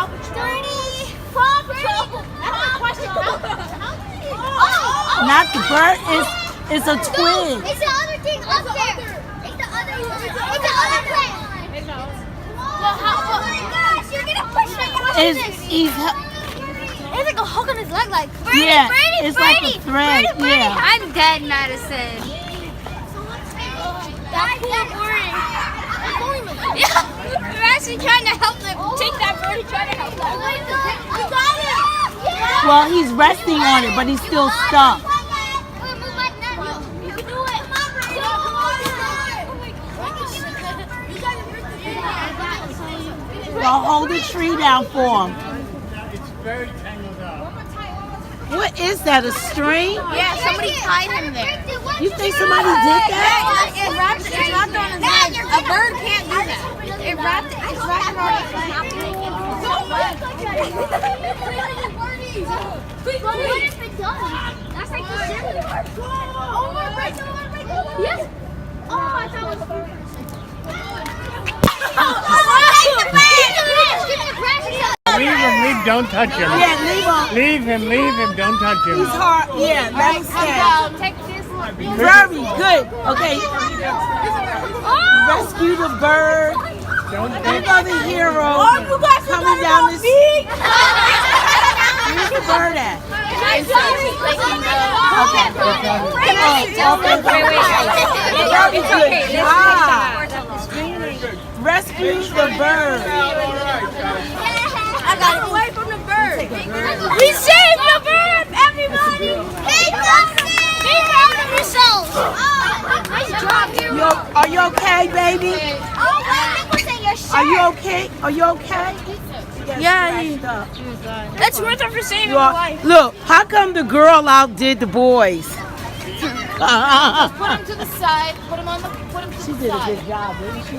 30. Paw Patrol. That's a question. Not the bird. It's a twin. It's the other thing up there. It's the other thing. Well, oh my gosh, you're gonna push me. It's like a hook on his leg, like Birdie, Yeah, Birdie, it's Birdie, like a thread. Birdie, Yeah. I'm dead, Madison. That poor Birdie. Yeah, we're actually trying to help them. Take that Birdie, trying to help them. Oh my God, we got him. Yeah. Well, he's resting on it, but he's still stuck. You can do it. Well, hold the tree down for him. It's very tangled up. What is that, a string? Yeah, somebody tied him there. You think somebody did that? It's wrapped on his leg. A bird can't do that. It's wrapped around his leg. That's like the symbol. Oh, yes. Oh, I thought it was Leave, don't touch him. Yeah, leave him. Leave him, don't touch him. He's hard. Yeah, let him stand. Take this. Very good. Okay. Rescue the bird. Another hero coming down the street. Where's the bird at? Okay. Rescue the bird. I got away from the bird. We saved the bird, everybody. Hey, be proud of yourselves. Nice job, hero. Are you okay, baby? Oh, wait, people say you're shy. Are you okay? Are you okay? Yeah. That's worth it for saving You your are, life. look, how come the girl outdid the boys? Put him to the side. Put him on the. Put him to She the did a side. good job, didn't she?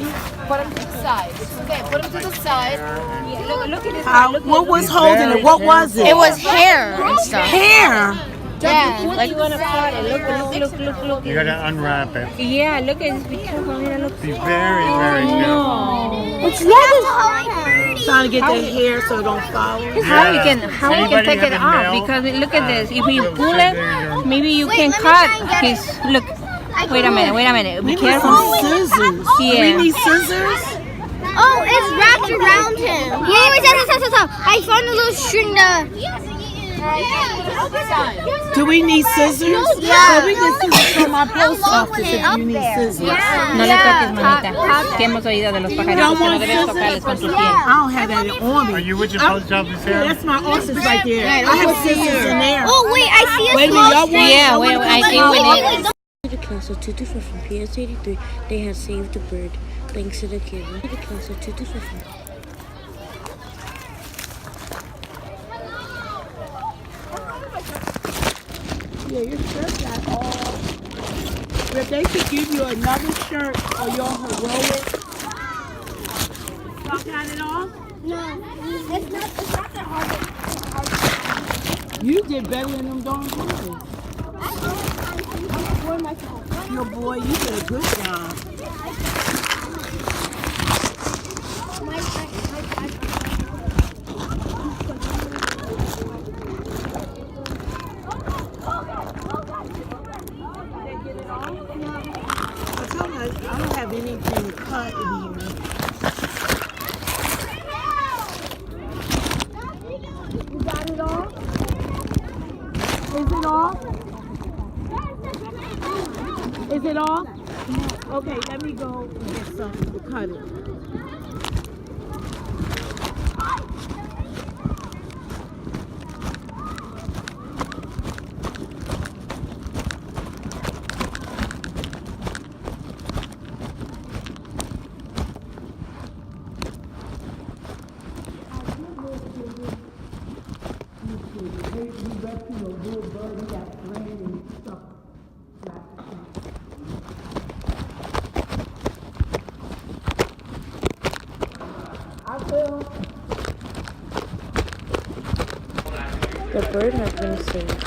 Put him to the side. It's okay. Put him to the side. Yeah, look at his. What was holding it? What was it? It was hair and stuff. hair. Yeah, like You wanna part it? Look. You gotta unwrap it. Yeah, look at this. Be careful. Mira, look. Be very, very careful. it's Trying to get the hair so it don't fall. How you can Anybody take it have a off? nail? Because look at this. If you pull there you it, go. maybe you Wait, can let me cut try and get his. Look. Wait a minute. We Be need careful. some scissors. We Yeah. need scissors. Oh, it's wrapped around him. Wait, stop. I found a little string to. Do we need scissors? Yeah. So we get scissors from our post office if you need scissors. No le toques, manita. Que hemos oído de los pajaritos que no debes tocarles con tu piel. I don't have that on Are me. you with your post office here? That's my office right there. I have scissors in there. Oh, wait, I see a Wait a small minute, y'all string. want? Yeah, wait, I think we need. To the class of 225 from PS83, they had saved the bird. Thanks to the camera. To the class of 225 from Yeah, your shirt got all. If they could give you another shirt or your heroic. Y'all got it all? No, it's not that hard. You did better than them darn boys. Your boy, you did a good job. I don't have anything to cut in here. You got it all? Is it all? Is it all? Okay, let me go and get something to cut it. The bird had been saved.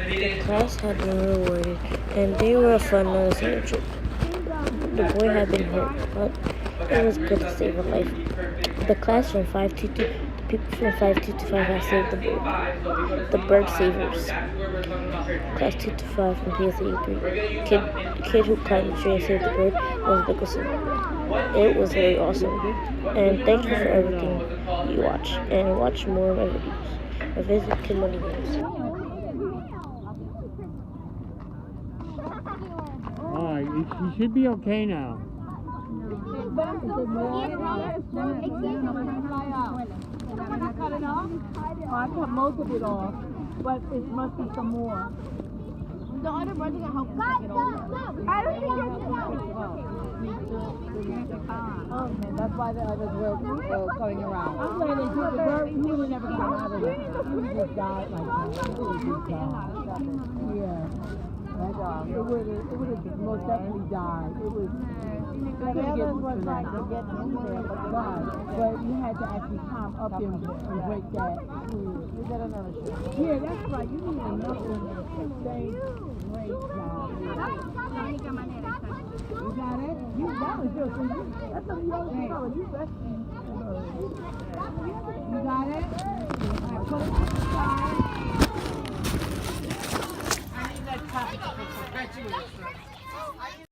The class had been rewarded, and they were fun on a summer trip. The boy had been hurt, but it was good to save a life. The class from 522, people from 5 to 5 have saved the bird. The bird savers. Class 2 to 5 from PS83. Kid who climbed the tree and saved the bird was Mikelson. It was very awesome. And thank you for everything you watch. And watch more of my videos. And visit Kid Money Games. Alright, he should be okay now. I cut most of it off, but it must be some more. The other brother can help us get over. I don't think you're Oh man, that's why the others were coming around. I'm glad they took the bird. He would never get out of it. He just died like that. It would just die. Yeah. It would have most definitely died. It was. The others was like to get in there, but you had to actually climb up and break that. You got another shot. Yeah, that's right. You need another one. Thank you. Great job. You got it? That was yours. That's what you always know. You got it? All right, put it to the side. I need that topic to perpetuate.